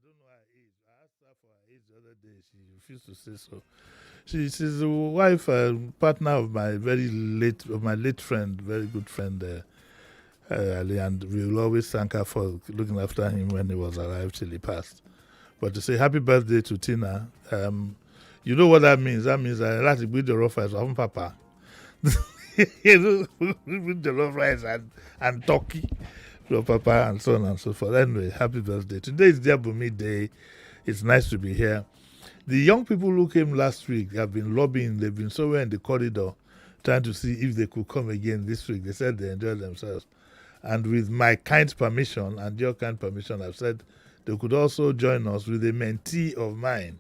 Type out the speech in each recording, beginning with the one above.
don't know her age. I asked her for her age the other day. She refused to say so. She's the wife, partner of my late friend, very good friend, Ali, and we will always thank her for looking after him when he was alive till he passed. But to say happy birthday to Tina, you know what that means? That means I like to be the rough rice from Papa. You know, with the rough rice and turkey from Papa and so on and so forth. Anyway, happy birthday. Today is dear Bunmi Day. It's nice to be here. The young people who came last week have been lobbying. They've been somewhere in the corridor trying to see if they could come again this week. They said they enjoyed themselves. And with my kind permission and your kind permission, I've said they could also join us with a mentee of mine,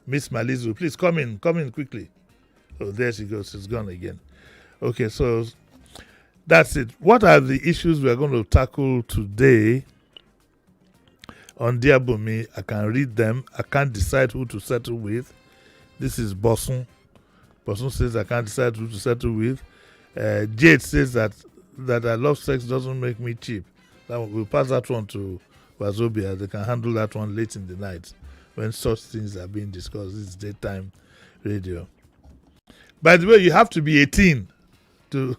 Miss Malizu. Please come in quickly. Oh, there she goes. She's gone again. Okay, so that's it. What are the issues we are going to tackle today on Dear Bunmi? I can read them. I can't decide who to settle with. This is Bosun. Bosun says I can't decide who to settle with. Jade says that I love sex doesn't make me cheap. We'll pass that one to Wazobia. They can handle that one late in the night when such things are being discussed. This is daytime radio. By the way, you have to be 18 to...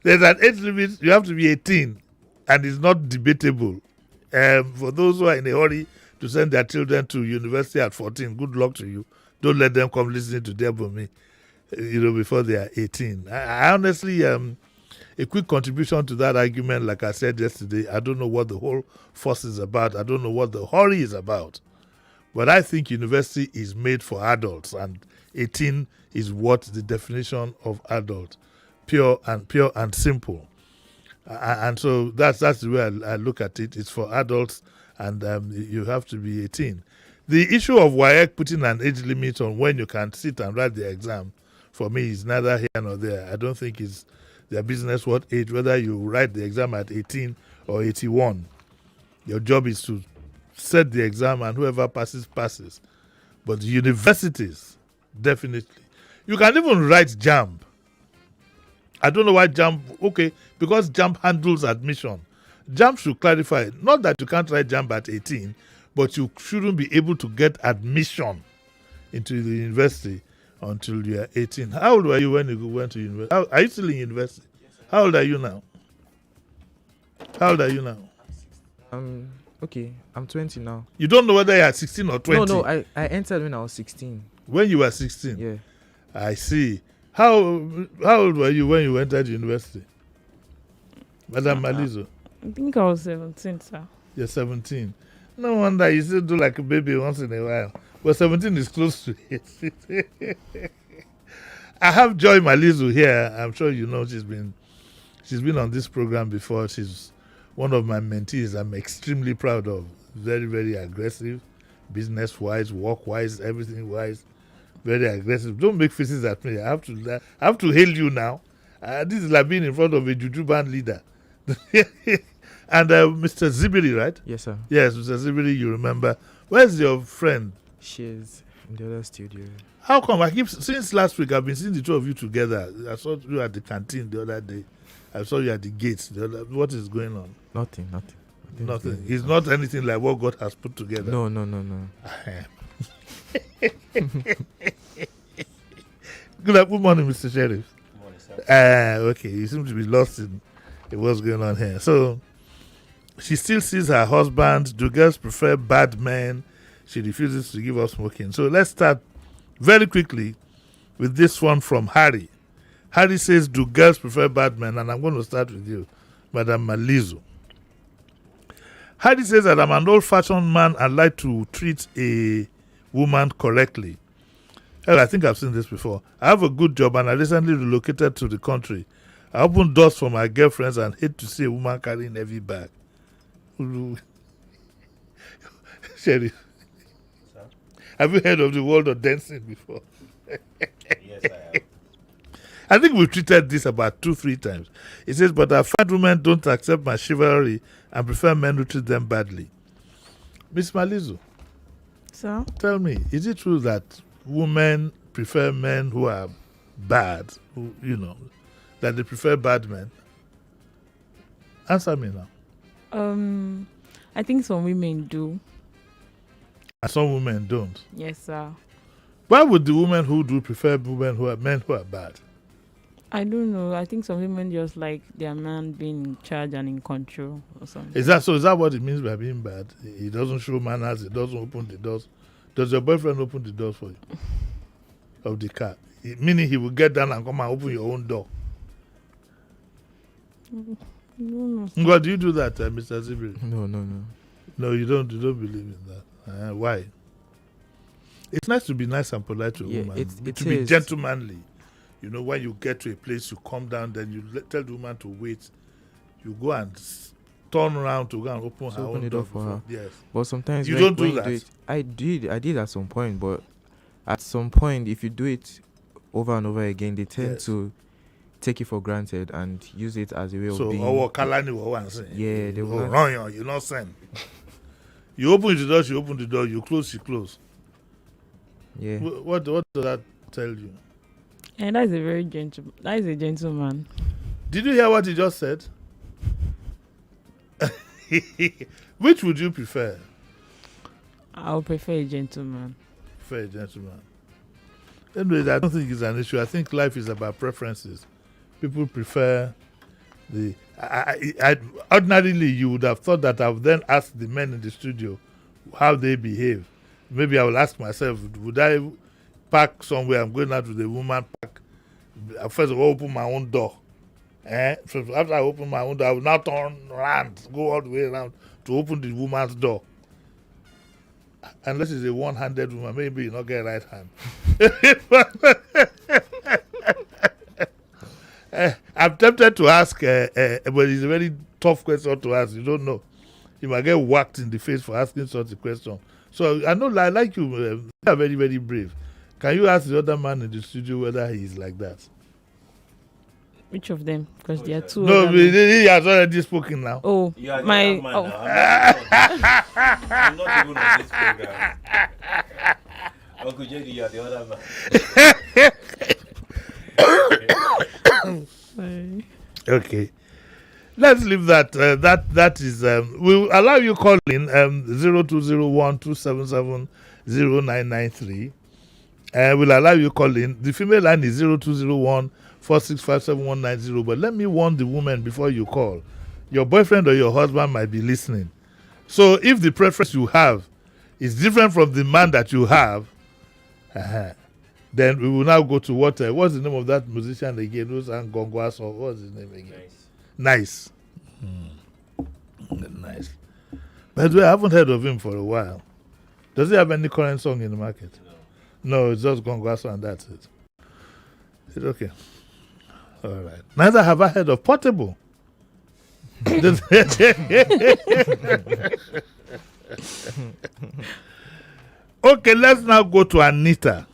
There's an age limit. You have to be 18, and it's not debatable. For those who are in a hurry to send their children to university at 14, good luck to you. Don't let them come listening to Dear Bunmi, before they are 18. I honestly, a quick contribution to that argument, like I said yesterday, I don't know what the whole fuss is about. I don't know what the hurry is about. But I think university is made for adults, and 18 is what the definition of adult, pure and simple. And so that's the way I look at it. It's for adults, and you have to be 18. The issue of WAEC putting an age limit on when you can sit and write the exam, for me, is neither here nor there. I don't think it's their business what age, whether you write the exam at 18 or 81. Your job is to set the exam, and whoever passes. But the universities, definitely. You can even write JAMB. I don't know why JAMB, okay, because JAMB handles admission. JAMB should clarify, not that you can't write JAMB at 18, but you shouldn't be able to get admission into the university until you are 18. How old were you when you went to university? Are you still in university? Yes, sir. How old are you now? How old are you now? Okay, I'm 20 now. You don't know whether you are 16 or 20? No, I entered when I was 16. When you were 16? Yeah. I see. How old were you when you entered university? Madam Malizo? I think I was 17, sir. You're 17. No wonder you still do like a baby once in a while. But 17 is close to it. I have Joy Malizu here. I'm sure you know she's been on this program before. She's one of my mentees I'm extremely proud of. Very, very aggressive, business-wise, work-wise, everything-wise. Very aggressive. Don't make faces at me. I have to hail you now. This is like being in front of a juju band leader. And Mr. Zibiri, right? Yes, sir. Yes, Mr. Zibiri, you remember. Where's your friend? She's in the other studio. How come? Since last week, I've been seeing the two of you together. I saw you at the canteen the other day. I saw you at the gates. What is going on? Nothing. Nothing. It's not anything like what God has put together. No. Good morning, Mr. Sheriff. Good morning, sir. Okay, you seem to be lost in what's going on here. So, she still sees her husband. Do girls prefer bad men? She refuses to give up smoking. So, let's start very quickly with this one from Harry. Harry says, do girls prefer bad men? And I'm going to start with you, Madam Malizu. Harry says that I'm an old-fashioned man and like to treat a woman correctly. Well, I think I've seen this before. I have a good job and I recently relocated to the country. I open doors for my girlfriends and hate to see a woman carrying heavy bag. Sheriff, Sir? have you heard of the world of dancing before? Yes, I have. I think we've treated this about 2-3 times. It says, but I find women don't accept my chivalry and prefer men who treat them badly. Miss Malizu, Sir? tell me, is it true that women prefer men who are bad, that they prefer bad men? Answer me now. I think some women do. And some women don't. Yes, sir. Why would the women who do prefer women who are men who are bad? I don't know. I think some women just like their man being in charge and in control or something. Is that so? Is that what it means by being bad? He doesn't show manners. He doesn't open the doors. Does your boyfriend open the doors for you? Of the car? Meaning he will get down and come and open your own door. No. What do you do that, Mr. Zibri? No. No, you don't. You don't believe in that. Why? It's nice to be nice and polite to a Yeah, woman. it To be is. gentlemanly. You know, when you get to a place, you come down, then you tell the woman to wait. You go and turn around to go and open her open own the door door for before. her. Yes. But sometimes You when, don't do when that. you do it, I did at some point, but at some point, if you do it over and over again, they tend Yes. to take it for granted and use it as a way of So, being. Kalani was saying. Yeah, they will not- run you not send. You open the door, she open the door. You close, she close. Yeah. What does that tell you? And that is a very that is a gentleman. Did you hear what he just said? Which would you prefer? I would prefer a gentleman. Prefer a gentleman. Anyway, I don't think it's an issue. I think life is about preferences. People prefer the. Ordinarily, you would have thought that I would then ask the men in the studio how they behave. Maybe I will ask myself, would I park somewhere? I'm going out with a woman park. First of all, open my own door. So after I open my own door, I will now turn around, go all the way around to open the woman's door. Unless it's a one-handed woman, maybe you not get right hand. I'm tempted to ask, but it's a very tough question to ask. You don't know. You might get whacked in the face for asking such a question. So I know, I like you. You are very, very brave. Can you ask the other man in the studio whether he is like that? Which of them? Because there are two. No, other men. he has already spoken now. Oh, You are the my. other man Oh, now. I'm not even on this program. Uncle JD, you are the other man. sorry. Okay. Let's leave that. That is. We'll allow you call in 0201 277 0993. We'll allow you call in. The female line is 0201 4657190. But let me warn the woman before you call. Your boyfriend or your husband might be listening. So if the preference you have is different from the man that you have, then we will now go to what's the name of that musician again? Who's Ngongwas, or what's his name again? Nice. Nice. Nice. By the way, I haven't heard of him for a while. Does he have any current song in the market? No, it's just Gongwaso and that's it. It's okay. All right. Neither have I heard of Portable. Okay, let's now go to Anita.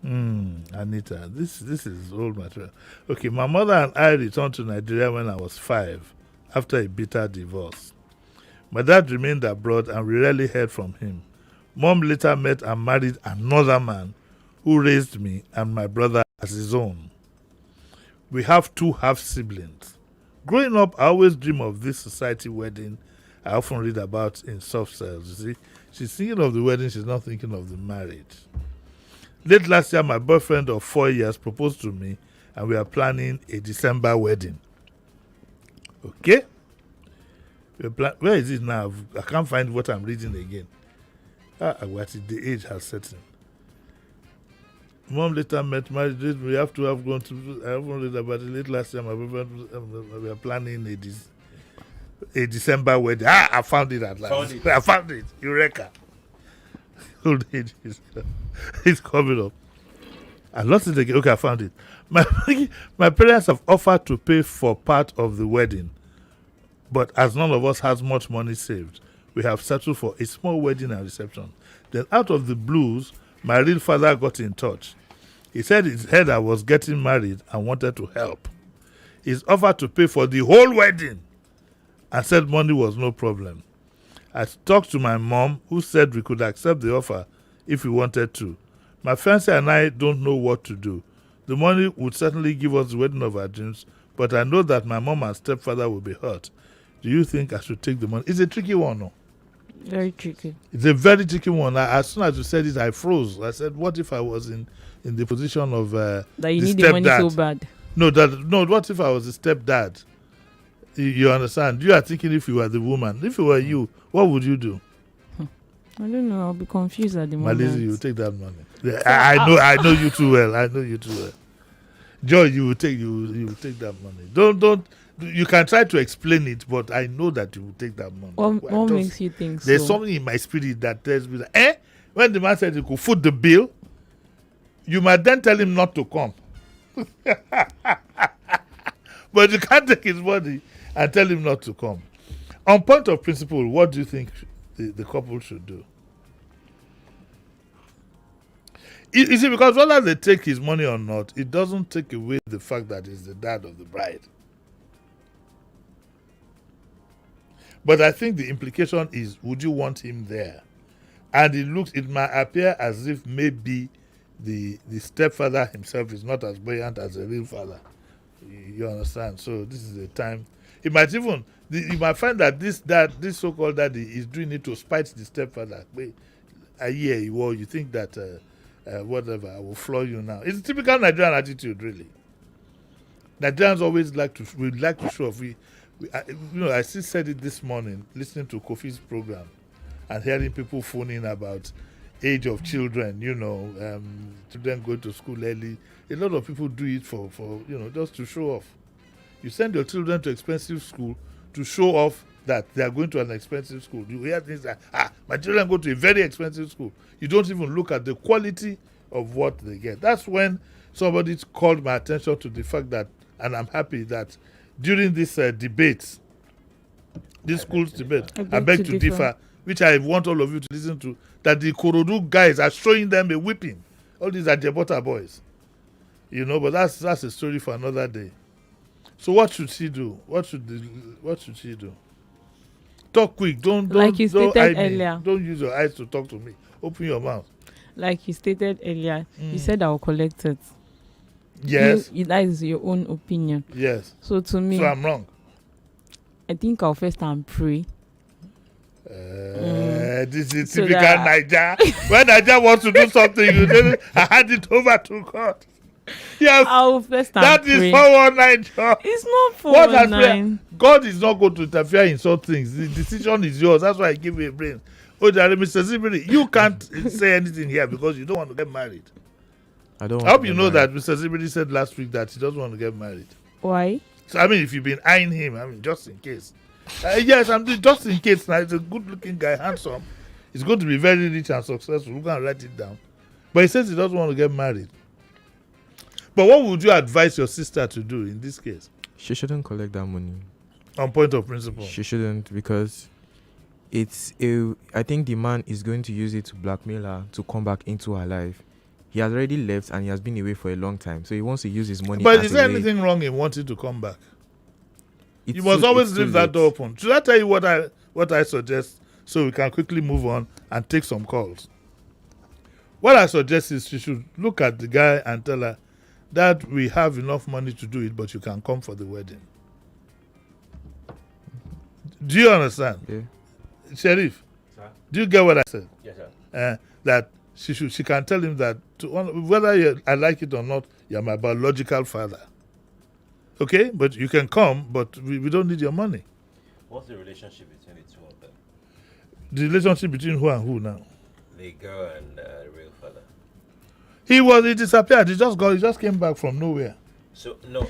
Anita, this is old material. Okay, my mother and I returned to Nigeria when I was 5 after a bitter divorce. My dad remained abroad and we rarely heard from him. Mom later met and married another man who raised me and my brother as his own. We have 2 half-siblings. Growing up, I always dream of this society wedding I often read about in soft cells. You see, she's thinking of the wedding, she's not thinking of the marriage. Late last year, my boyfriend of 4 years proposed to me and we are planning a December wedding. Okay? Where is it now? I can't find what I'm reading again. The age has set in. Mom later met, married. We have to have gone to. I haven't read about it. Late last year, my boyfriend, we are planning a December wedding. I found it at last. I found it. Eureka. Old age is coming up. I lost it again. Okay, I found it. My parents have offered to pay for part of the wedding, but as none of us has much money saved, we have settled for a small wedding and reception. Then out of the blues, my real father got in touch. He said he heard I was getting married and wanted to help. He's offered to pay for the whole wedding and said money was no problem. I talked to my mom, who said we could accept the offer if we wanted to. My fiancé and I don't know what to do. The money would certainly give us the wedding of our dreams, but I know that my mom and stepfather will be hurt. Do you think I should take the money? It's a tricky one, no? Very tricky. It's a very tricky one. As soon as you said it, I froze. I said, what if I was in the position of That you the need the money so stepdad? bad. No, what if I was the stepdad? You understand? You are thinking if you were the woman. If it were you, what would you do? I don't know. I'll be confused at the moment. Malizi, you will take that money. Yeah, I know you too well. I know you too well. Joy, you will take that money. Don't. You can try to explain it, but I know that you will take that money. What makes you think so? There's something in my spirit that tells me that, when the man said he could foot the bill, you might then tell him not to come. But you can't take his money and tell him not to come. On point of principle, what do you think the couple should do? You see, because whether they take his money or not, it doesn't take away the fact that he's the dad of the bride. But I think the implication is, would you want him there? And it might appear as if maybe the stepfather himself is not as buoyant as the real father. You understand? So this is the time. It might even, you might find that this so-called daddy is doing it to spite the stepfather. You think that whatever, I will floor you now. It's a typical Nigerian attitude, really. Nigerians always like to show off. I still said it this morning, listening to Kofi's program and hearing people phoning about age of children, children going to school early. A lot of people do it for just to show off. You send your children to expensive school to show off that they are going to an expensive school. You hear things like, my children go to a very expensive school. You don't even look at the quality of what they get. That's when somebody called my attention to the fact that, and I'm happy that during this debate, this school's debate, I beg to differ, which I want all of you to listen to, that the Korodu guys are showing them a whipping. All these are Jebota boys. But that's a story for another day. So what should she do? What should she do? Talk quick. Don't like you stated earlier. Don't use your eyes to talk to me. Open your mouth. Like you stated earlier, you said I will collect it. Yes. That is your own opinion. Yes. So to me, so I'm wrong. I think I'll first and pray. This is typical Niger. When Niger wants to do something, you tell I hand it over to God. Yes, I'll first and that pray. Is 419 job. It's not 419. God is not going to interfere in some things. The decision is yours. That's why I give you a brain. Mr. Zibiri, you can't say anything here because you don't want to get married. I don't. I hope you know that Mr. Zibiri said last week that he doesn't want to get married. Why? So if you've been eyeing him, just in case. Yes, I'm doing just in case. Now he's a good-looking guy, handsome. He's going to be very rich and successful. We're going to write it down. But he says he doesn't want to get married. But what would you advise your sister to do in this case? She shouldn't collect that money. On point of principle. She shouldn't, because I think the man is going to use it to blackmail her to come back into her life. He has already left and he has been away for a long time. So he wants to use his money. But is there anything wrong in wanting to come back? You must always leave that door open. Should I tell you what I suggest so we can quickly move on and take some calls? What I suggest is she should look at the guy and tell her that we have enough money to do it, but you can come for the wedding. Do you understand? Yeah. Sheriff, Sir? Do you get what I said? Yes, sir. That she can tell him that whether I like it or not, you're my biological father. Okay? But you can come, but we don't need your money. What's the relationship between the two of them? The relationship between who and who now? The girl and the real father. He disappeared. He just came back from nowhere. So, no.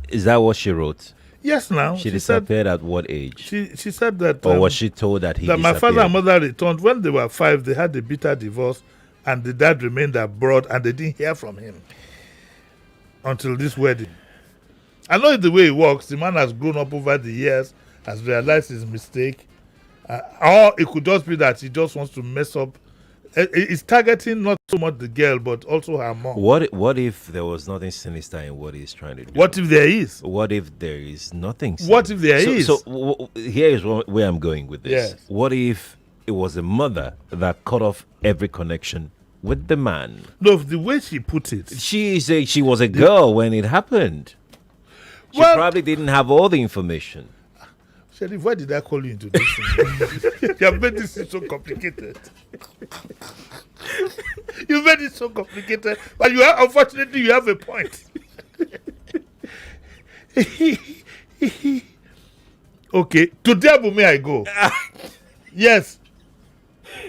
Is that what she wrote? Yes, now. She disappeared at what age? She said that... or was she told that he that disappeared? my father and mother returned. When they were 5, they had a bitter divorce, and the dad remained abroad, and they didn't hear from him until this wedding. I know the way it works. The man has grown up over the years, has realized his mistake. Or it could just be that he just wants to mess up. He's targeting not so much the girl, but also her mom. What if there was nothing sinister in what he's trying to do? What if there is? What if there is nothing sinister? What if there is? So here is where I'm going with this. Yes. What if it was the mother that cut off every connection with the man? No, the way she put it. She was a girl when it happened. She Well, probably didn't have all the information. Sheriff, why did I call you into this thing? You have made this so complicated. You made it so complicated, but unfortunately you have a point. Okay, today Bunmi I go. Yes.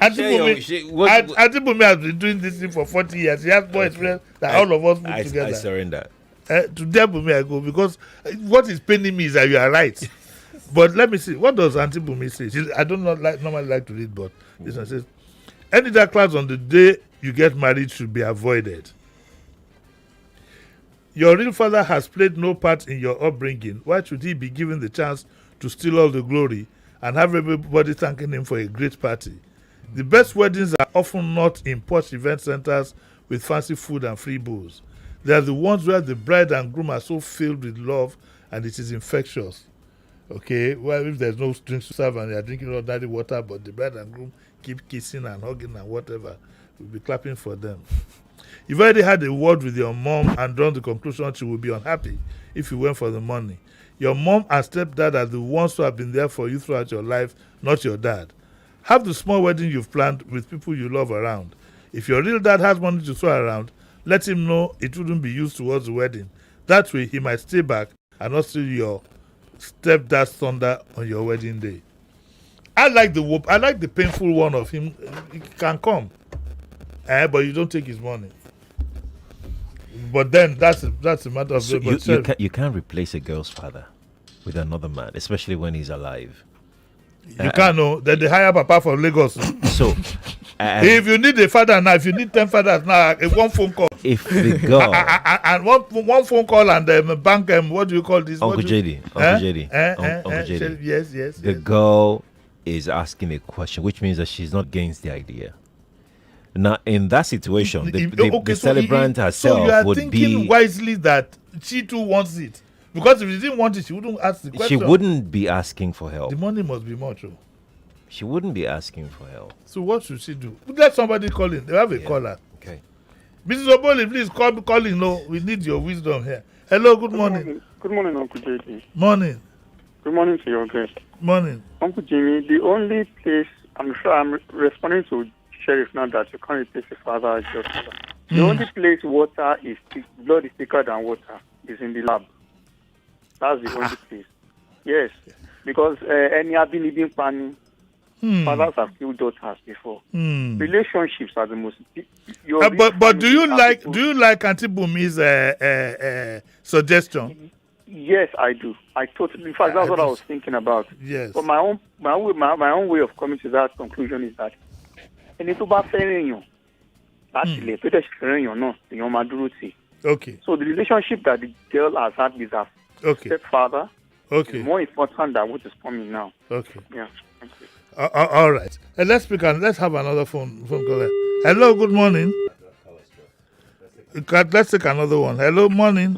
Auntie Bunmi has been doing this thing for 40 years. She has more experience than all of us put together. I surrender. Today Bunmi I go, because what is paining me is that you are right. But let me see. What does Auntie Bunmi say? I don't normally like to read, but this one says, any dark clouds on the day you get married should be avoided. Your real father has played no part in your upbringing. Why should he be given the chance to steal all the glory and have everybody thanking him for a great party? The best weddings are often not in posh event centers with fancy food and free booze. They are the ones where the bride and groom are so filled with love and it is infectious. Okay, well, if there's no drinks to serve and they are drinking ordinary water, but the bride and groom keep kissing and hugging and whatever, we'll be clapping for them. You've already had a word with your mom and drawn the conclusion she will be unhappy if you went for the money. Your mom and stepdad are the ones who have been there for you throughout your life, not your dad. Have the small wedding you've planned with people you love around. If your real dad has money to throw around, let him know it wouldn't be used towards the wedding. That way he might stay back and not steal your stepdad's thunder on your wedding day. I like the painful one of him. He can come, but you don't take his money. But then that's a matter of. So you can't replace a girl's father with another man, especially when he's alive. You can't know. Then they hire Papa from Lagos. So if you need a father now, if you need 10 fathers now, one phone call. If the girl and one phone call and bank, what do you call this? Uncle JD. Yes. The girl is asking a question, which means that she's not against the idea. Now, in that situation, the celebrant herself so you are would thinking be wisely that she too wants it, because if she didn't want it, she wouldn't ask the question. She wouldn't be asking for help. The money must be much. She wouldn't be asking for help. So what should she do? Let somebody call in. They have a caller. Okay. Mrs. Oboli, please call in. No, we need your wisdom here. Hello, good morning. Good morning, Uncle JD. Morning. Good morning to your guest. Morning. Uncle Jimmy, the only place, I'm sure I'm responding to Sheriff now that you can't replace your father as your father. The only place blood is thicker than water is in the lab. That's the only place. Yes, because any Abinibin planning, fathers have killed daughters before. Relationships are the most. But do you like Auntie Bunmi's suggestion? Yes, I do. I totally. In fact, that's what I was thinking about. Yes. But my own way of coming to that conclusion is that ẹni tó bá fẹ́ràn èèyàn láti ilẹ̀ tó dẹ̀ ṣe fẹ́ràn èèyàn náà èèyàn máa dúró tì. Okay. So the relationship that the girl has had with her stepfather is more important than what is coming now. Okay. Yeah. Thank you. All right. Let's have another phone caller. Hello, good morning. Let's take another one. Hello, morning.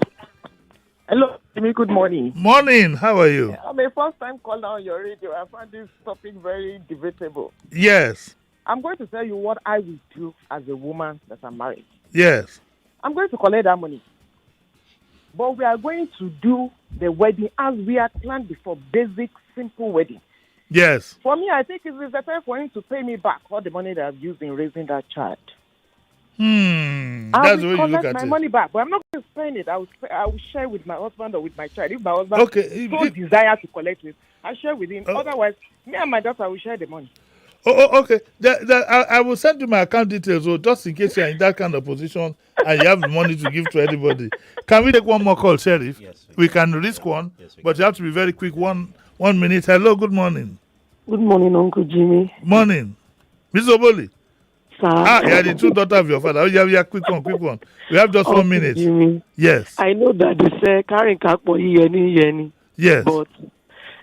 Hello, Jimmy. Good morning. Morning. How are you? I'm a first-time caller on your radio. I find this topic very debatable. Yes. I'm going to tell you what I will do as a woman that I'm married. Yes. I'm going to collect that money. But we are going to do the wedding as we had planned before. Basic, simple wedding. Yes. For me, I think it is better for him to pay me back all the money that I've used in raising that child. That's the way you look at it. I will collect my money back, but I'm not going to spend it. I will share with my husband or with my child. If my husband desire to collect it, I share with him. Otherwise, me and my daughter will share the money. Okay. I will send you my account details, just in case you're in that kind of position and you have the money to give to anybody. Can we take one more call, Sheriff? Yes. We can risk one, but you have to be very quick. 1 minute. Hello, good morning. Good morning, Uncle Jimmy. Morning. Ms. Oboli. Sir. Yeah, the two daughters of your father. Oh, yeah, quick one. We have just 1 minute. Jimmy. Yes. I know that they say carrying kakpo yeni. Yes. But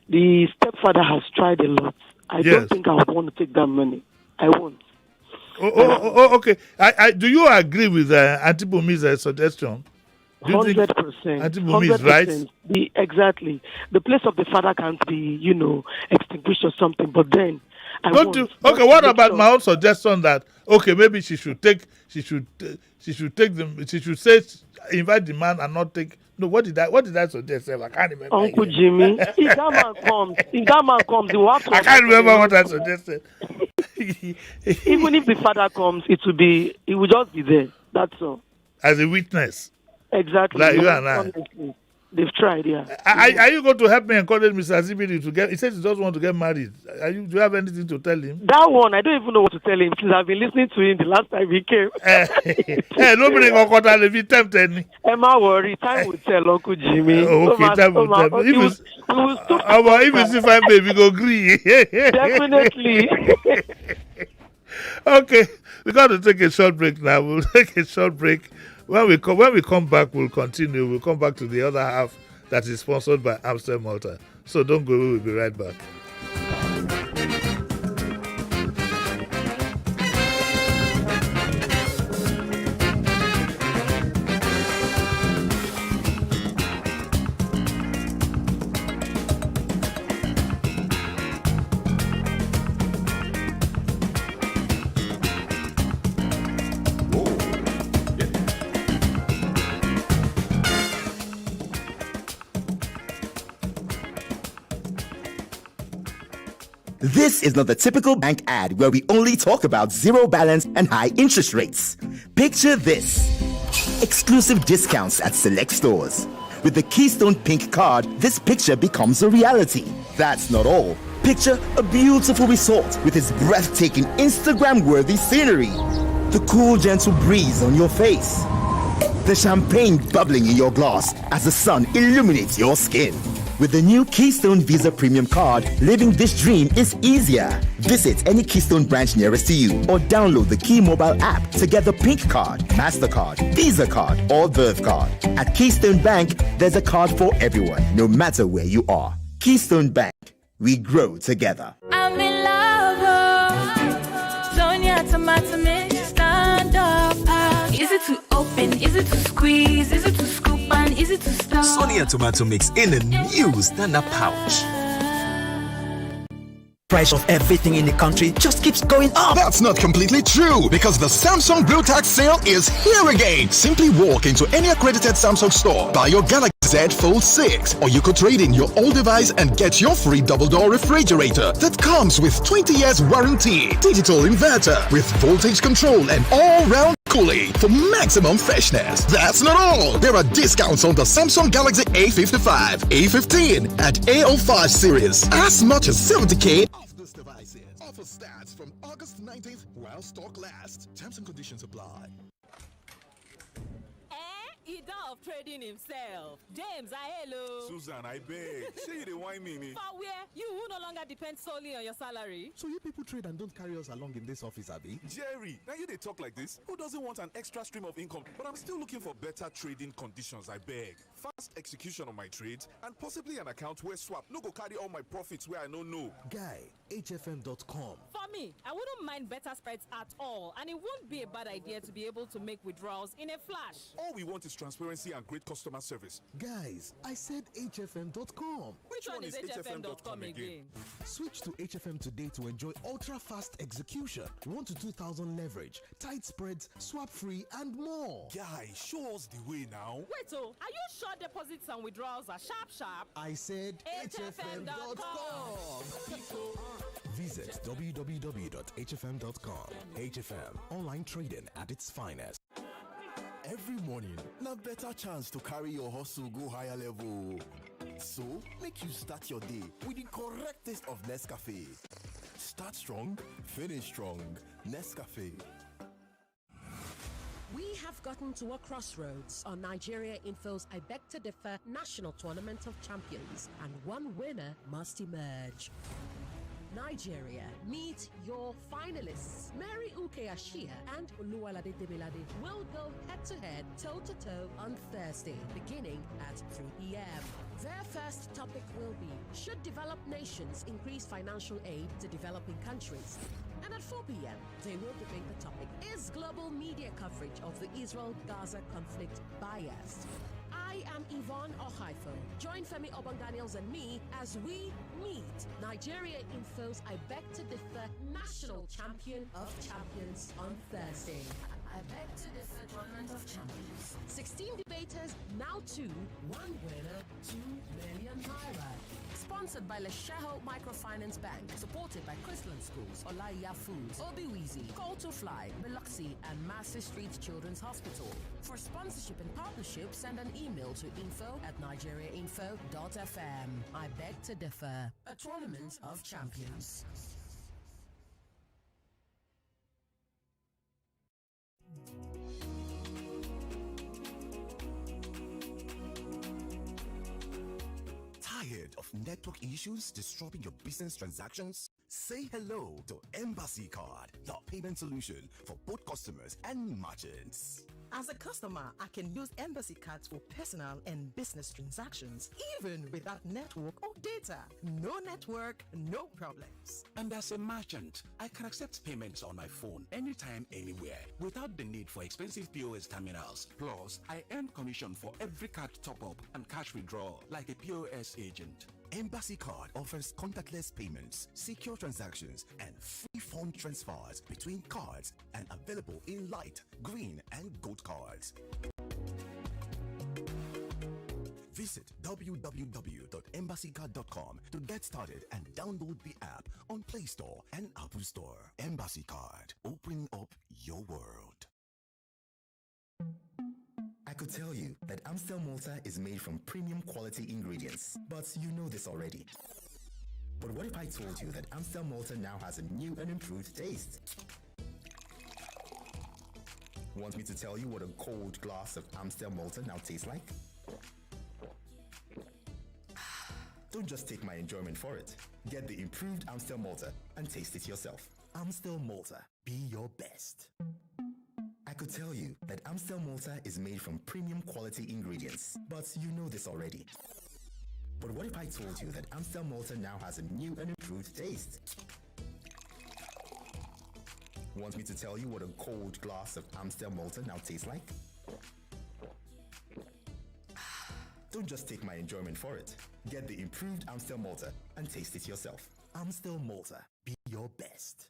the stepfather has tried a lot. I don't think I would want to take that money. I won't. Okay. Do you agree with Auntie Bunmi's suggestion? 100%. Auntie Bunmi is right? Exactly. The place of the father can't be, extinguished or something. But then, what about my own suggestion that maybe she should invite the man and not take No, what did I suggest? I can't remember. Uncle Jimmy, if that man comes, he will have to. I can't remember what I suggested. Even if the father comes, he will just be there. That's all. As a witness. Exactly. Like you and I. Honestly. They've tried, yeah. Are you going to help me encourage Mr. Zibidi to get? He says he doesn't want to get married. Do you have anything to tell him? That one, I don't even know what to tell him since I've been listening to him the last time he came. Nobody going to tell if he tempted me. Emma, worry, time will tell Uncle Jimmy. Okay, time will tell. If you find baby, go agree. Definitely. Okay, we got to take a short break now. We'll take a short break. When we come back, we'll continue. We'll come back to the other half that is sponsored by Amstel Malta. So don't go. We'll be right back. This is not the typical bank ad where we only talk about zero balance and high interest rates. Picture this. Exclusive discounts at select stores. With the Keystone Pink card, this picture becomes a reality. That's not all. Picture a beautiful resort with its breathtaking Instagram-worthy scenery. The cool, gentle breeze on your face. The champagne bubbling in your glass as the sun illuminates your skin. With the new Keystone Visa Premium card, living this dream is easier. Visit any Keystone branch nearest to you or download the Key mobile app to get the Pink card, MasterCard, Visa card, or Verve card. At Keystone Bank, there's a card for everyone, no matter where you are. Keystone Bank, we grow together. I'm in love, Sonia tomato mix, stand up. Is it to open? Is it to squeeze? Is it to scoop? And is it to stop? Sonia tomato mix in a new stand-up pouch. Price of everything in the country just keeps going up. That's not completely true, because the Samsung Blue Tax sale is here again. Simply walk into any accredited Samsung store, buy your Galaxy Z Fold 6, or you could trade in your old device and get your free double-door refrigerator that comes with 20 years warranty, digital inverter with voltage control and all-round cooling for maximum freshness. That's not all. There are discounts on the Samsung Galaxy A55, A15, and A05 series, as much as 70K off these devices. Offer starts from August 19th while stock lasts. Terms and conditions apply. He done of trading himself. James, hello. Susan, I beg. Say you the wine me. For where? You who no longer depend solely on your salary. So you people trade and don't carry us along in this office, Abby? Jerry, now you they talk like this. Who doesn't want an extra stream of income? But I'm still looking for better trading conditions, I beg. Fast execution on my trades and possibly an account where swap no go carry all my profits where I don't know. Guy, HFM.com. For me, I wouldn't mind better spreads at all, and it won't be a bad idea to be able to make withdrawals in a flash. All we want is transparency and great customer service. Guys, I said HFM.com. Which one is HFM.com again? Switch to HFM today to enjoy ultra-fast execution, 1 to 2,000 leverage, tight spreads, swap-free, and more. Guy, show us the way now. Wait, are you sure deposits and withdrawals are sharp? I said HFM.com. Visit www.hfm.com. HFM, online trading at its finest. Every morning, na better chance to carry your hustle go higher level. So, make you start your day with the correct taste of Nescafe. Start strong, finish strong. Nescafe. We have gotten to a crossroads on Nigeria Info's I Beg to Differ National Tournament of Champions, and one winner must emerge. Nigeria, meet your finalists. Mary Uke Ashia and Oluwalade Debilade will go head-to-head, toe-to-toe on Thursday, beginning at 3 p.m. Their first topic will be, should developed nations increase financial aid to developing countries? And at 4 p.m., they will debate the topic, is global media coverage of the Israel-Gaza conflict biased? I am Yvonne Ohaifo. Join Femi Obong-Daniels and me as we meet Nigeria Info's I Beg to Differ National Champion of Champions on Thursday. I beg to differ tournament of champions. 16 debaters, now 2. 1 winner, 2 million naira. Sponsored by Leshaho Microfinance Bank. Supported by Chrisland Schools, Olaiya Foods, Obiwizi, Call to Fly, Biloxi, and Massey Street Children's Hospital. For sponsorship and partnership, send an email to info@nigeriainfo.fm. I beg to differ. A tournament of champions. Tired of network issues disrupting your business transactions? Say hello to Embassy Card, the payment solution for both customers and merchants. As a customer, I can use Embassy cards for personal and business transactions, even without network or data. No network, no problems. And as a merchant, I can accept payments on my phone anytime, anywhere, without the need for expensive POS terminals. Plus, I earn commission for every card top-up and cash withdrawal, like a POS agent. Embassy Card offers contactless payments, secure transactions, and free fund transfers between cards, and available in light, green, and gold cards. Visit www.embassycard.com to get started and download the app on Play Store and Apple Store. Embassy Card, opening up your world. I could tell you that Amstel Malta is made from premium quality ingredients, but you know this already. But what if I told you that Amstel Malta now has a new and improved taste? Want me to tell you what a cold glass of Amstel Malta now tastes like? Don't just take my enjoyment for it. Get the improved Amstel Malta and taste it yourself. Amstel Malta, be your best. I could tell you that Amstel Malta is made from premium quality ingredients, but you know this already. But what if I told you that Amstel Malta now has a new and improved taste? Want me to tell you what a cold glass of Amstel Malta now tastes like? Don't just take my enjoyment for it. Get the improved Amstel Malta and taste it yourself. Amstel Malta, be your best.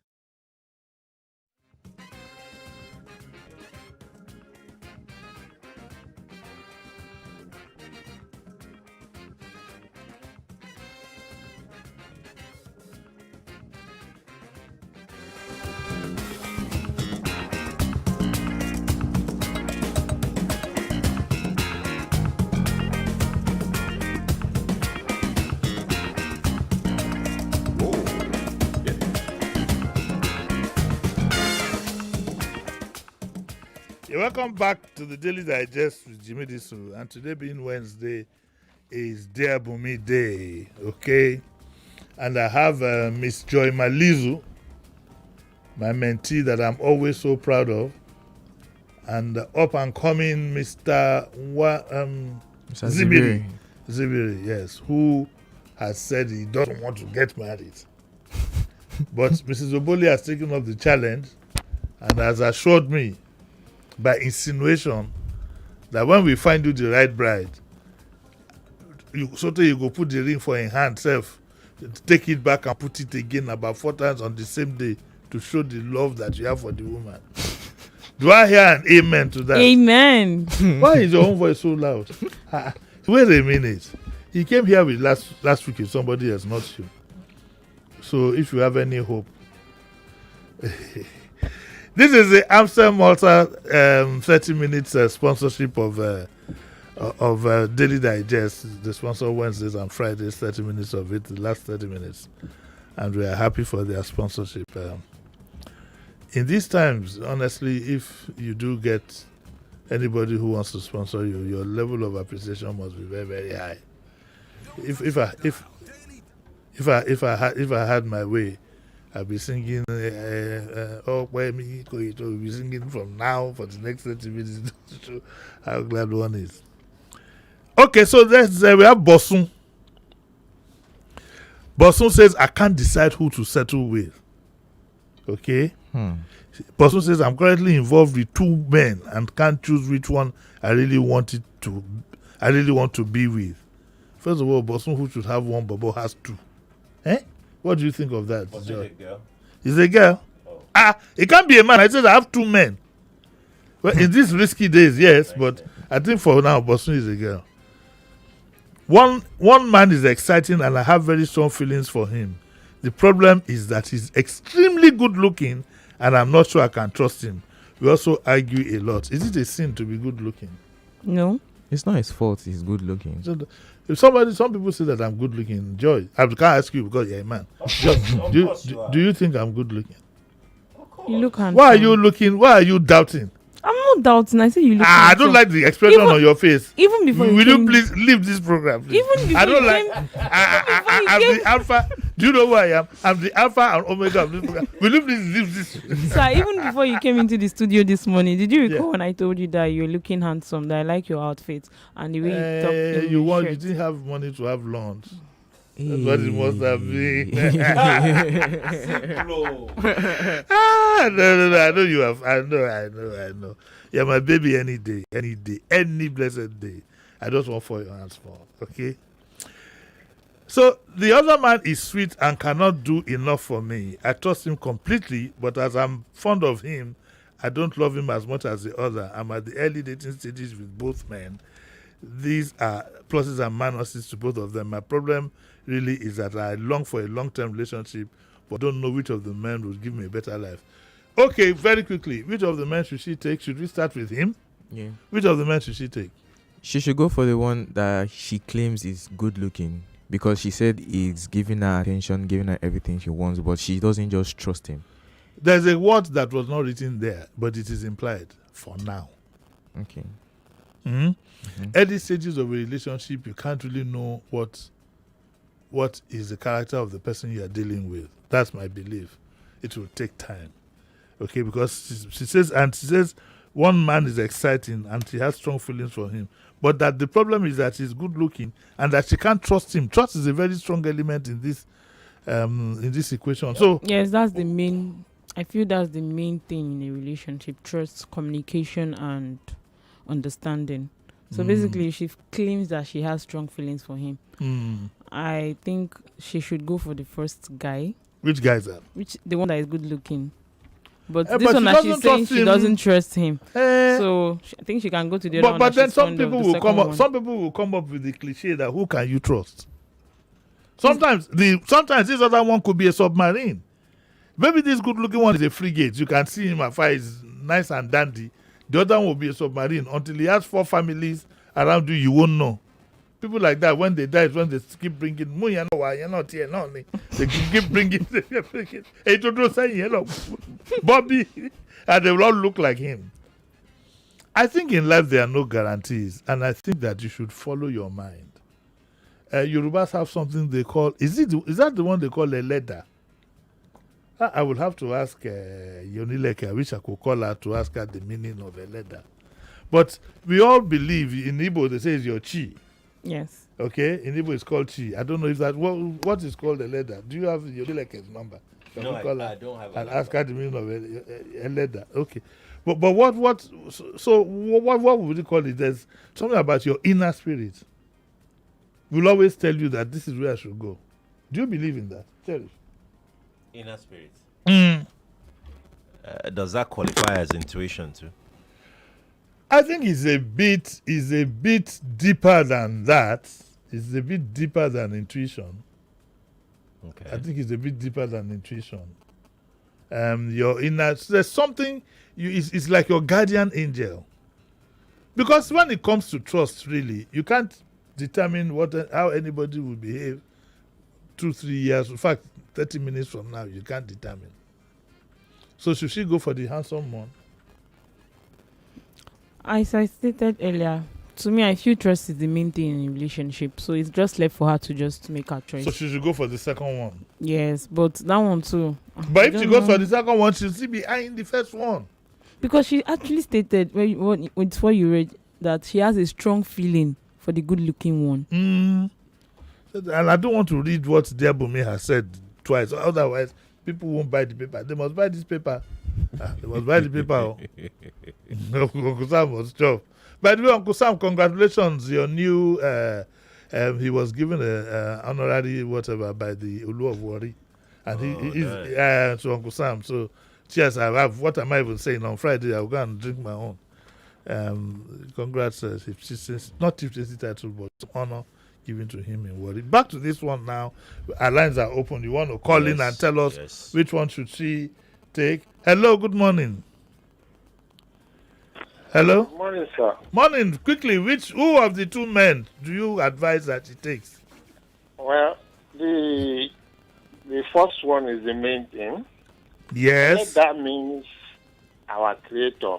Welcome back to the Daily Digest with Jimmy Disu. And today being Wednesday is Dear Bunmi Day, okay? And I have Miss Joy Malizu, my mentee that I'm always so proud of, and up and coming Mr. Zibiri. Zibiri, yes, who has said he doesn't want to get married. But Mrs. Oboli has taken up the challenge and has assured me by insinuation that when we find you the right bride, you go put the ring for in hand self, take it back and put it again about 4 times on the same day to show the love that you have for the woman. Do I hear an amen to that? Amen. Why is your own voice so loud? Wait a minute. He came here with last week with somebody else, not you. So if you have any hope. This is the Amstel Malta 30 minutes sponsorship of Daily Digest. The sponsor Wednesdays and Fridays, 30 minutes of it, the last 30 minutes. And we are happy for their sponsorship. In these times, honestly, if you do get anybody who wants to sponsor you, your level of appreciation must be very, very high. If I had my way, I'll be singing we'll be singing from now for the next 30 minutes to show how glad one is. Okay, so we have Bosun. Bosun says, I can't decide who to settle with. Okay? Bosun says, I'm currently involved with 2 men and can't choose which one I really want to be with. First of all, Bosun, who should have one, Bobo has 2. What do you think of that? Was it a girl? It's a girl. Oh. It can't be a man. I said I have 2 men. Well, in these risky days, yes, but I think for now, Bosun is a girl. One man is exciting, and I have very strong feelings for him. The problem is that he's extremely good looking, and I'm not sure I can trust him. We also argue a lot. Is it a sin to be good looking? No. It's not his fault. He's good looking. So if some people say that I'm good looking, Joy, I can't ask you because you're a man. Do you think I'm good looking? You look handsome. Why are you looking? Why are you doubting? I'm not doubting. I say you look I handsome. don't like the expression on your face. Even before will you please leave this program? Please? Even before I don't you like. came, I'm the alpha. Do you know who I am? I'm the alpha and omega of this program. Will you please leave this? Sir, even before you came into the studio this morning, did you recall when I told you that you're looking handsome, that I like your outfit and the way you talk in your shirt? You didn't have money to have lunch. That's what it must have been. No. I know you have. I know. You're my baby any day, any blessed day. I just want for your hands for. Okay. So the other man is sweet and cannot do enough for me. I trust him completely, but as I'm fond of him, I don't love him as much as the other. I'm at the early dating stages with both men. These are pluses and minuses to both of them. My problem really is that I long for a long-term relationship, but don't know which of the men would give me a better life. Okay, very quickly, which of the men should she take? Should we start with him? Yeah. Which of the men should she take? She should go for the one that she claims is good looking, because she said he's giving her attention, giving her everything she wants, but she doesn't just trust him. There's a word that was not written there, but it is implied for now. Okay. Mm-hmm. Mm-hmm. Early stages of a relationship, you can't really know what is the character of the person you are dealing with. That's my belief. It will take time. Okay, because she says one man is exciting and she has strong feelings for him. But that the problem is that he's good looking and that she can't trust him. Trust is a very strong element in this equation. So yes, that's the main. I feel that's the main thing in a relationship: trust, communication, and understanding. So basically, she claims that she has strong feelings for him. I think she should go for the first guy. Which guy is that? The one that is good looking. But this one that she's saying she doesn't trust him. So I think she can go to the other one. But then some people will come up. Some people will come up with the cliche that who can you trust? Sometimes this other one could be a submarine. Maybe this good-looking one is a frigate. You can see him afar, is nice and dandy. The other one will be a submarine. Until he has 4 families around you, you won't know. People like that, when they die, is when they keep bringing, you're not here, no. They keep bringing, hey, to say, Bobby, and they will all look like him. I think in life there are no guarantees, and I think that you should follow your mind. Yorubas have something they call, is that the one they call a leather? I will have to ask Yonileke. I wish I could call her to ask her the meaning of a leather. But we all believe in Igbo, they say it's your chi. Yes. Okay, in Igbo it's called chi. I don't know if that what is called a leather. Do you have Yonileke's number? No, I don't have. I'll ask her the meaning of a leather. Okay, but what would you call it? There's something about your inner spirit. Will always tell you that this is where I should go. Do you believe in that? Cherish. Inner spirit. Does that qualify as intuition too? I think it's a bit deeper than that. It's a bit deeper than intuition. Okay. I think it's a bit deeper than intuition. Your inner, there's something it's like your guardian angel. Because when it comes to trust, really, you can't determine how anybody will behave 2-3 years. In fact, 30 minutes from now, you can't determine. So should she go for the handsome one? As I stated earlier, to me, I feel trust is the main thing in a relationship. So it's just left for her to just make her choice. So she should go for the second one? Yes, but that one too. But if she goes for the second one, she'll still be behind the first one. Because she actually stated, it's what you read, that she has a strong feeling for the good-looking one. And I don't want to read what Bunmi has said twice. Otherwise, people won't buy the paper. They must buy this paper. They must buy the paper. Uncle Sam was job. By the way, Uncle Sam, congratulations. Your new, he was given an honorary whatever by the Ulu of Wari. And he's to Uncle Sam. So, cheers. What am I even saying? On Friday, I'll go and drink my own. Congrats, not chieftaincy title, but honor given to him in Warri. Back to this one now. Our lines are open. You want to call in and tell us which one should she take? Hello, good morning. Hello? Good morning, sir. Morning. Quickly, who of the two men do you advise that she takes? Well, the first one is the main thing. Yes. That means our creator.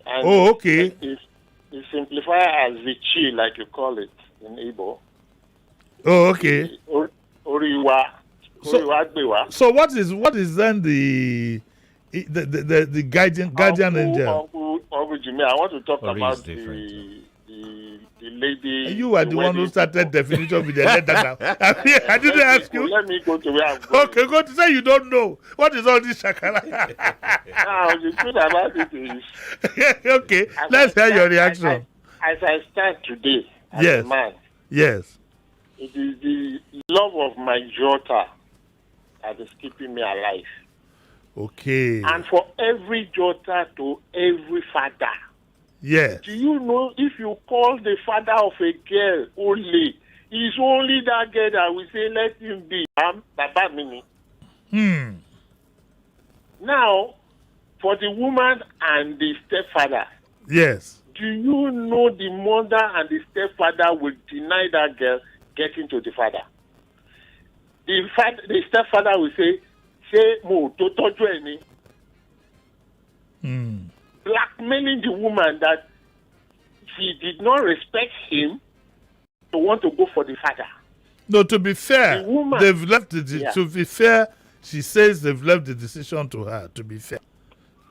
And okay. It simplifies as Vichi, like you call it in Igbo. Oh, okay. Oriwa. So what is then the guardian angel? Uncle Jimmy, I want to talk about the lady. You are the one who started definition with the letter now. I didn't ask you. Let me go to where I'm going. Okay, go to say you don't know. What is all this shakara? Now, the truth about it is... Okay, let's hear your reaction. As I stand today, as a man, yes, it is the love of my daughter that is keeping me alive. Okay. And for every daughter to every father. Yes. Do you know if you call the father of a girl only, it's only that girl that will say, let him be. Baba Mini. Now, for the woman and the stepfather. Yes. Do you know the mother and the stepfather will deny that girl getting to the father? The stepfather will say mo to toju eni. Blackmailing the woman that she did not respect him to want to go for the father. No, to be fair, they've left to be fair, she says they've left the decision to her, to be fair.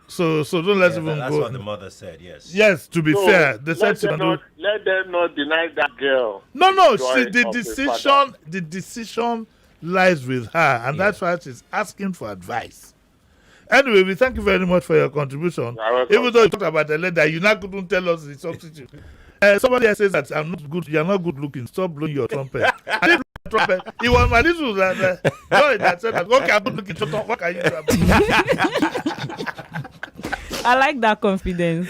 So don't let's even go. That's what the mother said, yes. Yes, to be fair. They said let them not deny that girl. No, see, the decision lies with her, and that's why she's asking for advice. Anyway, we thank you very much for your contribution. Even though you talked about the letter, you now couldn't tell us the substitute. Somebody else says that I'm not good. You're not good looking. Stop blowing your trumpet. I didn't blow my trumpet. It was my little that said that. Okay, I'm good looking. So what can you do about it? I like that confidence.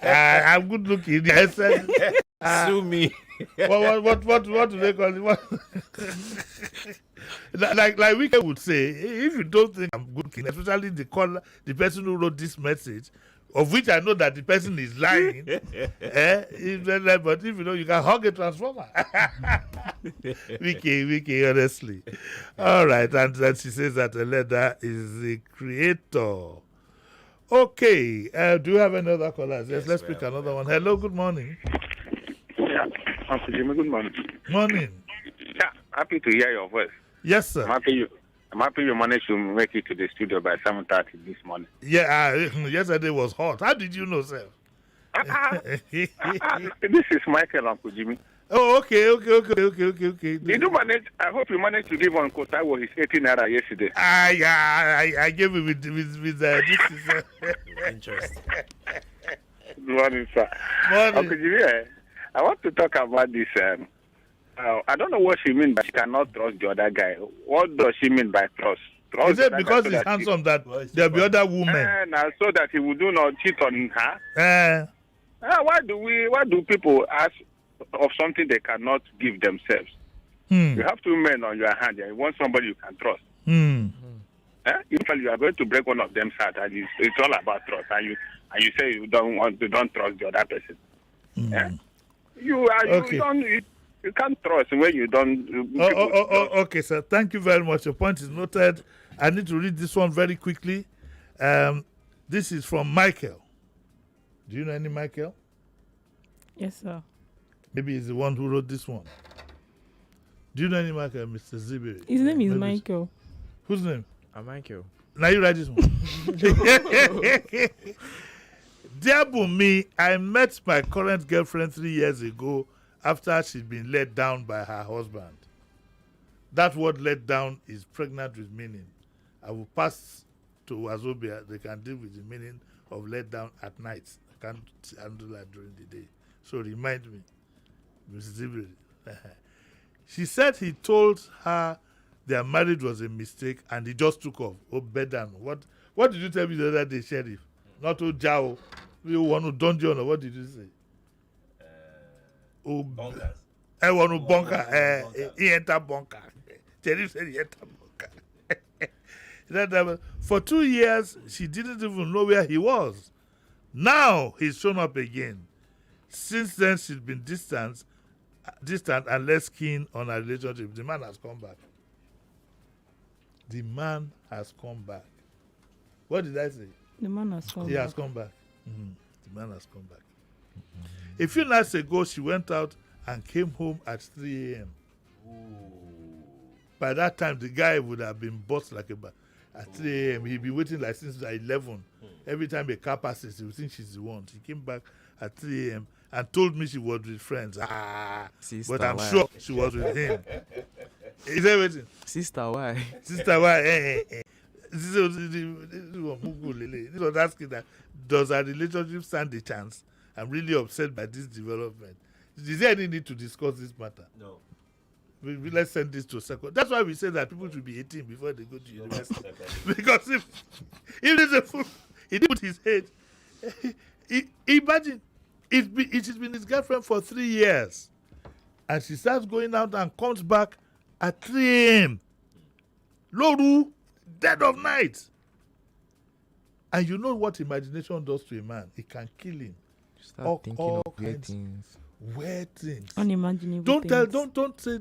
I'm good looking. I said, sue me. What do they call it? Like Wike would say, if you don't think I'm good looking, especially the person who wrote this message, of which I know that the person is lying, but if you know, you can hug a transformer. Wike, honestly. All right, and then she says that Eleda is the creator. Okay, do you have any other callers? Yes, let's pick another one. Hello, good morning. Yeah, Uncle Jimmy, good morning. Morning. Yeah, happy to hear your voice. Yes, sir. I'm happy you managed to make it to the studio by 7:30 this morning. Yeah, yesterday was hot. How did you know, sir? This is Michael, Uncle Jimmy. Oh, okay. Did you manage? I hope you managed to give Uncle Taiwo his 18 naira yesterday. I gave it with this is interesting. Good morning, sir. Morning. Uncle Jimmy, I want to talk about this. I don't know what she means by she cannot trust the other guy. What does she mean by trust? Is it because he's handsome that there'll be other women? So that he will do not cheat on her? Why do people ask of something they cannot give themselves? You have two men on your hand and you want somebody you can trust. If you are going to break one of them's heart, and it's all about trust, and you say you don't trust the other person. You can't trust when you don't. Okay, sir. Thank you very much. Your point is noted. I need to read this one very quickly. This is from Michael. Do you know any Michael? Yes, sir. Maybe he's the one who wrote this one. Do you know any Michael, Mr. Zibiri? His name is Michael. Whose name? Michael. Now you write this one. Dear Bunmi, I met my current girlfriend 3 years ago after she'd been let down by her husband. That word let down is pregnant with meaning. I will pass to Wazobia. They can deal with the meaning of let down at night. I can't handle that during the day. So remind me, Mrs. Zibri. She said he told her their marriage was a mistake and he just took off. Oh, Bedan. What did you tell me the other day, Sheriff? Not Ojao. You want to dungeon or what did you say? Bunkers. I want to bunker. He enter bunker. Sheriff said he enter bunker. For 2 years, she didn't even know where he was. Now he's shown up again. Since then, she's been distant and less keen on her relationship. The man has come back. The man has come back. What did I say? The man has come back. He has come back. The man has come back. A few nights ago, she went out and came home at 3 a.m. By that time, the guy would have been bought like a bat. At 3 a.m., he'd be waiting like since 11. Every time a car passes, he would think she's the one. She came back at 3 a.m. and told me she was with friends. But I'm sure she was with him. Is everything? Sister, why? Sister, why? This was asking that, does our relationship stand a chance? I'm really upset by this development. Is there any need to discuss this matter? No. Let's send this to a second. That's why we say that people should be 18 before they go to university. Because if there's a fool, he did put his head. Imagine, it has been his girlfriend for 3 years. And she starts going out and comes back at 3 a.m. Loru, dead of night. And you know what imagination does to a man? It can kill him. Start thinking of weird things. Weird things. Unimaginable Don't things. say,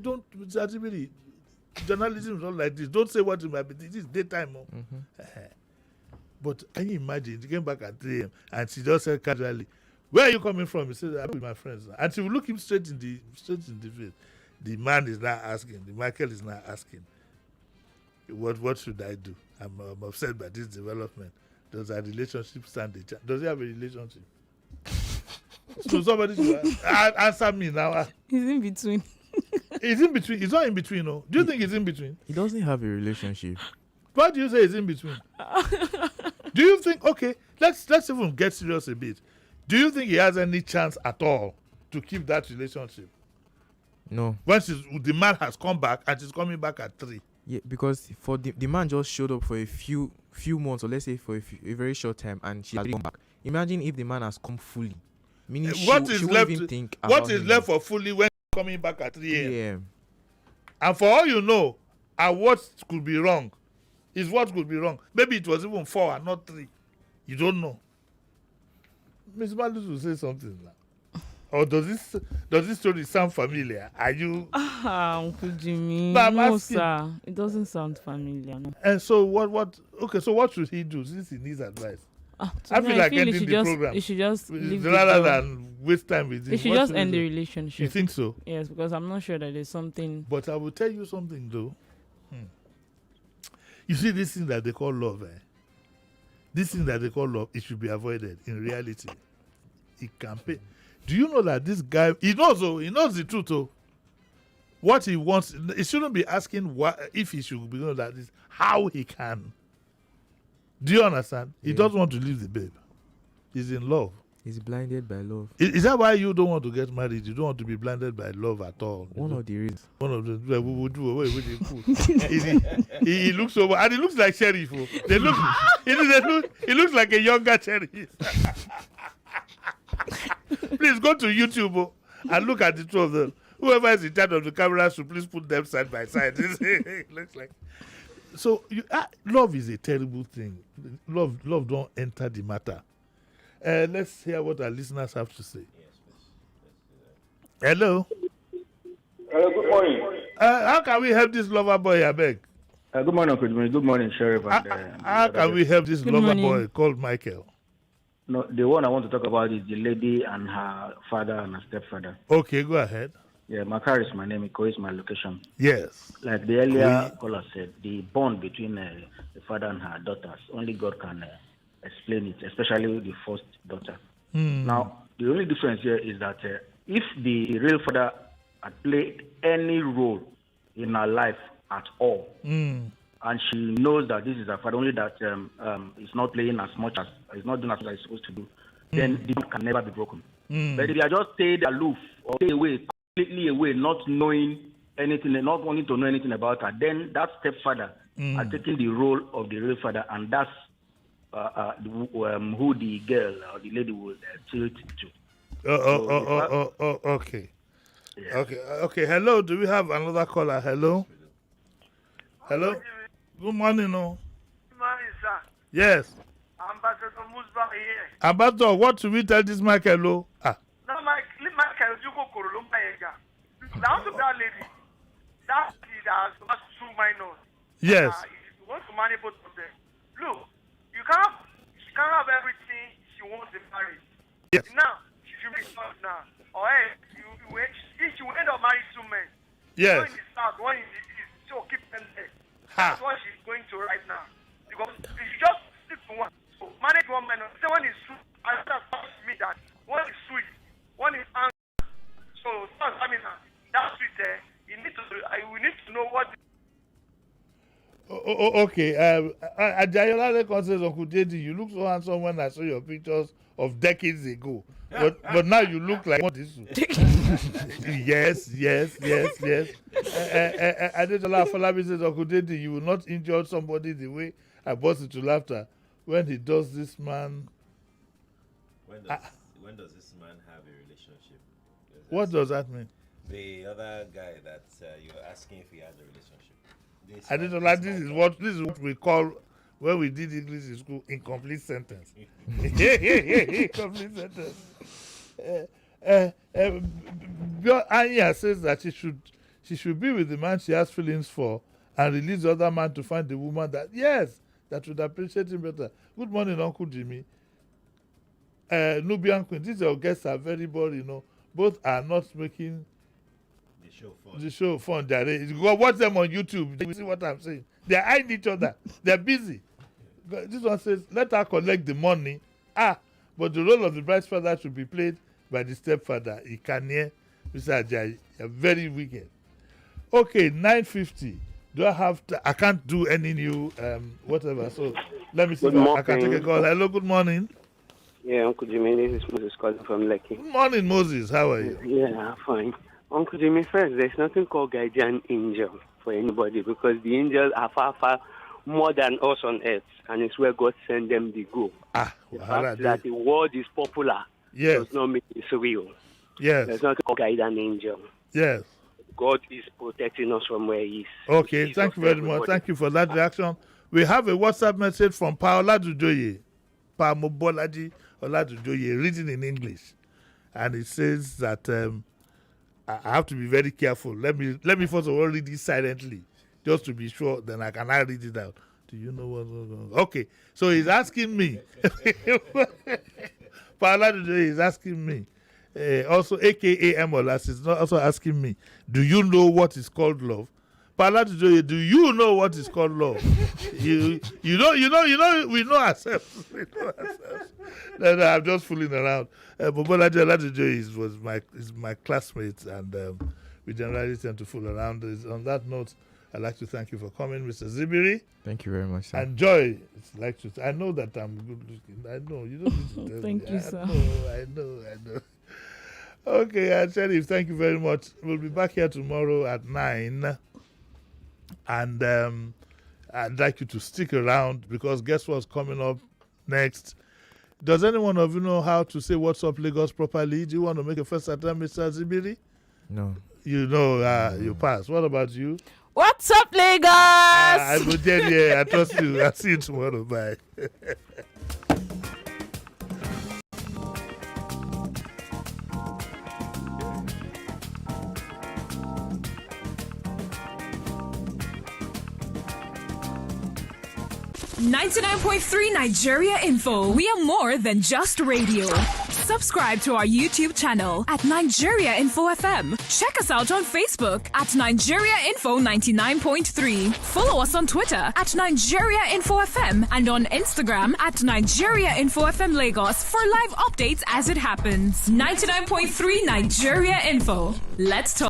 journalism is not like this. Don't say what it might be. This is daytime. But can you imagine? She came back at 3 a.m. and she just said casually, "Where are you coming from?" He said, "I'm with my friends." And she will look him straight in the face. The man is now asking. The Michael is now asking, What should I do? I'm upset by this development. Does our relationship stand a chance? Does he have a relationship? So somebody should answer me now. He's in between. He's in between. He's not in between, no. Do you think he's in between? He doesn't have a relationship. Why do you say he's in between? Do you think, okay, let's even get serious a bit. Do you think he has any chance at all to keep that relationship? No. When the man has come back and she's coming back at 3. Yeah, because for the man just showed up for a few months, or let's say for a very short time, and she has come back. Imagine if the man has come fully. Meaning she won't even think about what is him. left for fully when coming back at 3 a.m.? 3 a.m. And for all you know, what could be wrong is what could be wrong. Maybe it was even 4 and not 3. You don't know. Ms. Malus will say something now. Or does this story sound familiar? Are you? Uncle Jimmy. No, sir. It doesn't sound familiar. No. And so what? Okay, so what should he do since he needs advice? I feel like ending the program. He should just leave rather than waste time with him. He should just end the relationship. You think so? Yes, because I'm not sure that there's something. But I will tell you something though. You see this thing that they call love, This thing that they call love, it should be avoided. In reality, it can pay. Do you know that this guy, he knows the truth, what he wants, he shouldn't be asking if he should be doing that, is how he can. Do you understand? Yeah. He doesn't want to leave the babe. He's in love. He's blinded by love. Is that why you don't want to get married? You don't want to be blinded by love at all? One of the reasons. One of the we will do away with him. He looks over, and he looks like Sheriff. He looks like a younger Sheriff. Please go to YouTube and look at the two of them. Whoever is in charge of the camera should please put them side by side. It looks like. So love is a terrible thing. Love don't enter the matter. Let's hear what our listeners have to say. Hello. Good morning. How can we help this lover boy, I beg? Good morning, Uncle Jimmy. Good morning, Sheriff. How can we help this lover boy called Michael? No, the one I want to talk about is the lady and her father and her stepfather. Okay, go ahead. Yeah, Makar is my name. Iko is my location. Yes. Like the earlier caller said, the bond between the father and her daughters, only God can explain it, especially the first daughter. Now, the only difference here is that if the real father had played any role in her life at all, and she knows that this is her father, only that he's not playing as much as, he's not doing as much as he's supposed to do, then the bond can never be broken. But if they are just stayed aloof or stay away, completely away, not knowing anything, not wanting to know anything about her, then that stepfather are taking the role of the real father, and that's who the girl or the lady would tilt to. Okay. Yeah. Okay. Hello, do we have another caller? Hello? Hello? Good morning, no? Good morning, sir. Yes. Ambassador Musba here. Ambassador, what should we tell this Mike hello? No, Michael, you go Korolumba Ega. Now to that lady, that lady has got two minors. Yes. You want to manage both of them. Look, she can't have everything she wants in marriage. Yes. Now, she should be short now. Or else, she will end up marrying two men. Yes. One in the south, one in the east. So keep them there. That's what she's going to right now. Because if you just stick to one, so manage one man. Say one is sweet, I just me that one is sweet, one is angry. So I mean that's sweet there. We need to know what. Okay. Ajayola says, Uncle JD, you look so handsome when I saw your pictures of decades ago. But now you look like what is Yes. Adejola Falabi says, Uncle JD, you will not injure somebody the way I burst into laughter when he does this man. When does this man have a relationship? What does that mean? The other guy that you're asking if he has a relationship. Adejola, this is what we call when we did English in school incomplete sentence. Incomplete sentence. Anya says that she should be with the man she has feelings for and release the other man to find the woman that would appreciate him better. Good morning, Uncle Jimmy. Nubian Queen, these your guests are very boring, Both are not making the show fun. You go watch them on YouTube. You see what I'm saying? They're eyeing each other. They're busy. This one says, let her collect the money. But the role of the bride's father should be played by the stepfather. Ikanye, Mr. Ajayi, you're very wicked. Okay, 9:50. Do I have I can't do any new whatever. So let me see if I can take a call. Hello, good morning. Yeah, Uncle Jimmy, this is Moses calling from Lekki. Good morning, Moses. How are you? Yeah, I'm fine. Uncle Jimmy, first, there's nothing called guardian angel for anybody because the angels are far more than us on earth, and it's where God sent them to go. The fact that the word is popular does not make it real. Yes. There's nothing called guardian angel. Yes. God is protecting us from where He is. Okay, thank you very much. Thank you for that reaction. We have a WhatsApp message from Paola Dujoye, Pamobolaji Oladujoye, reading in English, and it says that I have to be very careful. Let me first of all read it silently, just to be sure. Then I can read it out. Do you know what's going on? Okay, so he's asking me. Paola Dujoye is asking me. Also, AKA Molas is also asking me, do you know what is called love? Paola Dujoye, do you know what is called love? you know, we know ourselves. No, I'm just fooling around. Paola Dujoye is my classmate, and we generally tend to fool around. On that note, I'd like to thank you for coming, Mr. Zibiri. Thank you very much, sir. And Joy, I know that I'm good looking. I know. You don't need to tell Thank me. you, sir. I know. Okay, Sheriff, thank you very much. We'll be back here tomorrow at 9. And I'd like you to stick around because guess what's coming up next? Does anyone of you know how to say what's up Lagos properly? Do you want to make a first attempt, Mr. Zibiri? No. You know, you pass. What about you? What's up, Lagos? I will tell you. I trust you. I'll see you tomorrow. Bye. .3 Nigeria Info. We are more than just radio. Subscribe to our YouTube channel at Nigeria Info FM. Check us out on Facebook at Nigeria Info 99.3. Follow us on Twitter at Nigeria Info FM and on Instagram at Nigeria Info FM Lagos for live updates as it happens. 99.3 Nigeria Info. Let's talk.